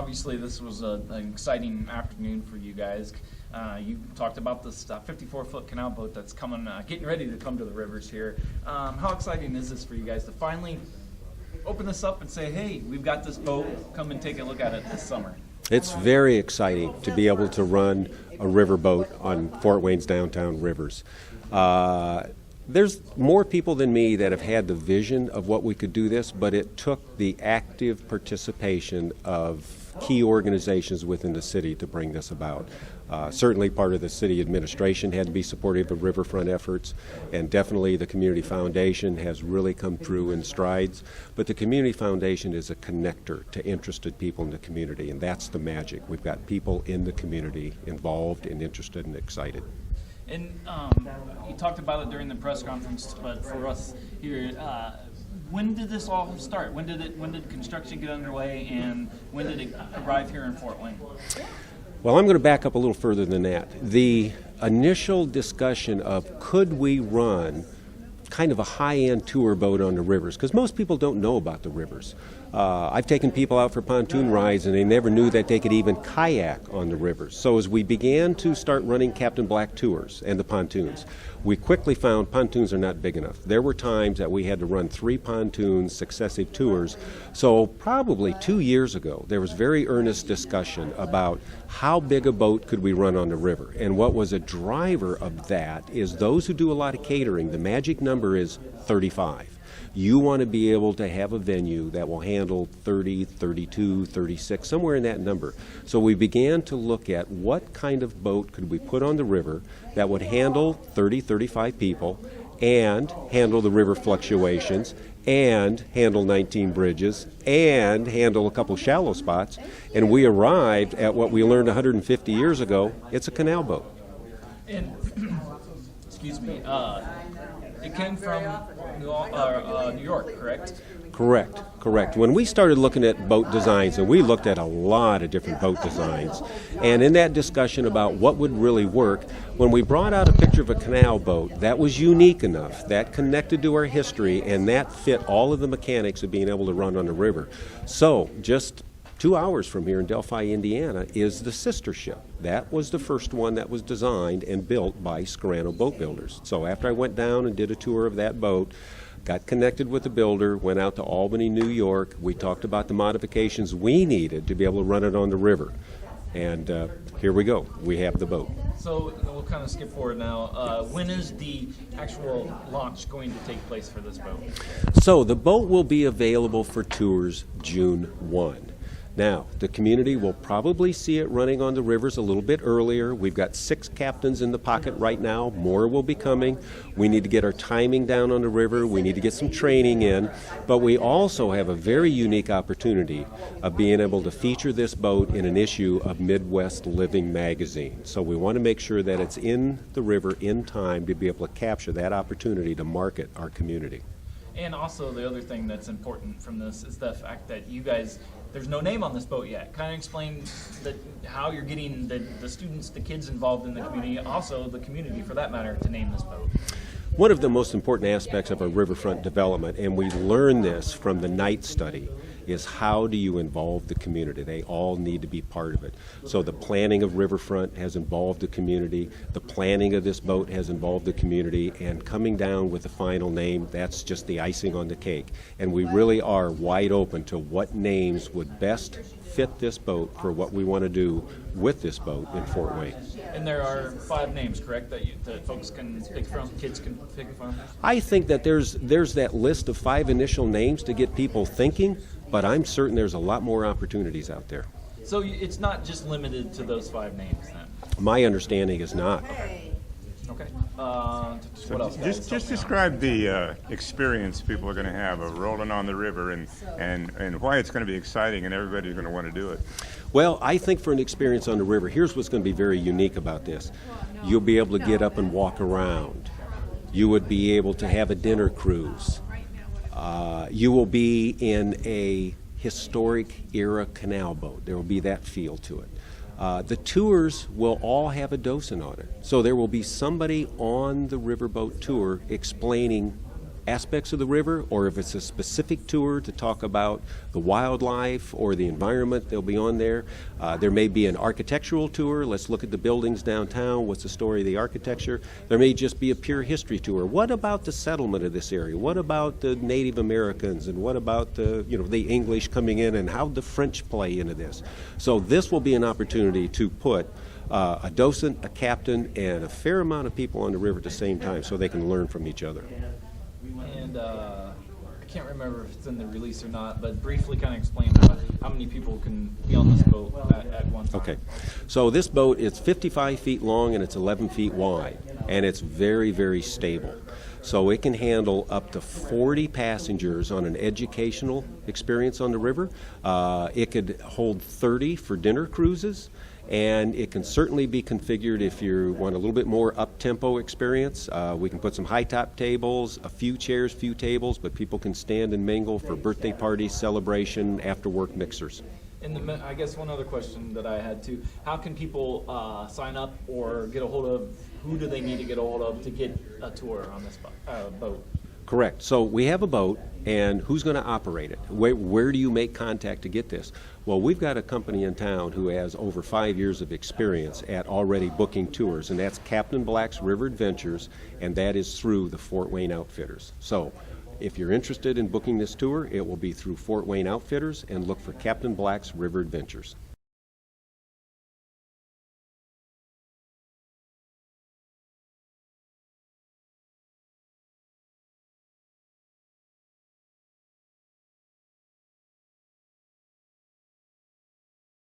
obviously this was an exciting afternoon for you guys. You talked about this 54-foot canal boat that's coming, getting ready to come to the rivers here. How exciting is this for you guys to finally open this up and say, hey, we've got this boat, come and take a look at it this summer? It's very exciting to be able to run a river boat on Fort Wayne's downtown rivers. There's more people than me that have had the vision of what we could do this, but it took the active participation of key organizations within the city to bring this about. Certainly part of the city administration had to be supportive of riverfront efforts, and definitely the Community Foundation has really come through in strides. But the Community Foundation is a connector to interested people in the community, and that's the magic. We've got people in the community involved and interested and excited. And you talked about it during the press conference, but for us here, when did this all start? When did construction get underway, and when did it arrive here in Fort Wayne? Well, I'm going to back up a little further than that. The initial discussion of could we run kind of a high-end tour boat on the rivers, because most people don't know about the rivers. I've taken people out for pontoon rides, and they never knew that they could even kayak on the rivers. So as we began to start running Captain Black tours and the pontoons, we quickly found pontoons are not big enough. There were times that we had to run 3 pontoons, successive tours. So probably 2 years ago, there was very earnest discussion about how big a boat could we run on the river. And what was a driver of that is those who do a lot of catering, the magic number is 35. You want to be able to have a venue that will handle 30, 32, 36, somewhere in that number. So we began to look at what kind of boat could we put on the river that would handle 30, 35 people and handle the river fluctuations and handle 19 bridges and handle a couple shallow spots. And we arrived at what we learned 150 years ago. It's a canal boat. And, excuse me, it came from New York, correct? Correct. When we started looking at boat designs, and we looked at a lot of different boat designs, and in that discussion about what would really work, when we brought out a picture of a canal boat that was unique enough, that connected to our history, and that fit all of the mechanics of being able to run on the river. So just 2 hours from here in Delphi, Indiana, is the sister ship. That was the first one that was designed and built by Scarano Boat Builders. So after I went down and did a tour of that boat, got connected with the builder, went out to Albany, New York. We talked about the modifications we needed to be able to run it on the river. And here we go. We have the boat. So we'll kind of skip forward now. When is the actual launch going to take place for this boat? So the boat will be available for tours June 1. Now, the community will probably see it running on the rivers a little bit earlier. We've got 6 captains in the pocket right now. More will be coming. We need to get our timing down on the river. We need to get some training in. But we also have a very unique opportunity of being able to feature this boat in an issue of Midwest Living magazine. So we want to make sure that it's in the river in time to be able to capture that opportunity to market our community. And also the other thing that's important from this is the fact that you guys, there's no name on this boat yet. Kind of explain how you're getting the students, the kids involved in the community, also the community for that matter, to name this boat. One of the most important aspects of our riverfront development, and we learned this from the night study, is how do you involve the community? They all need to be part of it. So the planning of riverfront has involved the community, the planning of this boat has involved the community, and coming down with the final name, that's just the icing on the cake. And we really are wide open to what names would best fit this boat for what we want to do with this boat in Fort Wayne. And there are 5 names, correct, that folks can pick from, kids can pick from? I think that there's that list of 5 initial names to get people thinking, but I'm certain there's a lot more opportunities out there. So it's not just limited to those 5 names then? My understanding is not. Okay. What else? Just describe the experience people are going to have of rolling on the river and why it's going to be exciting and everybody's going to want to do it. Well, I think for an experience on the river, here's what's going to be very unique about this. You'll be able to get up and walk around. You would be able to have a dinner cruise. You will be in a historic era canal boat. There will be that feel to it. The tours will all have a docent on it. So there will be somebody on the riverboat tour explaining aspects of the river, or if it's a specific tour to talk about the wildlife or the environment, they'll be on there. There may be an architectural tour. Let's look at the buildings downtown. What's the story of the architecture? There may just be a pure history tour. What about the settlement of this area? What about the Native Americans, and what about the English coming in, and how the French play into this? So this will be an opportunity to put a docent, a captain, and a fair amount of people on the river at the same time, so they can learn from each other. And I can't remember if it's in the release or not, but briefly kind of explain how many people can be on this boat at one time. Okay, so this boat, it's 55 feet long and it's 11 feet wide, and it's very, very stable. So it can handle up to 40 passengers on an educational experience on the river. It could hold 30 for dinner cruises. And it can certainly be configured if you want a little bit more up-tempo experience. We can put some high-top tables, a few chairs, few tables, but people can stand and mingle for birthday parties, celebration, after-work mixers. And I guess one other question that I had too, how can people sign up or get a hold of, who do they need to get a hold of to get a tour on this boat? Correct. So we have a boat, and who's going to operate it? Where do you make contact to get this? Well, we've got a company in town who has over 5 years of experience at already booking tours, and that's Captain Black's River Adventures, and that is through the Fort Wayne Outfitters. So if you're interested in booking this tour, it will be through Fort Wayne Outfitters, and look for Captain Black's River Adventures.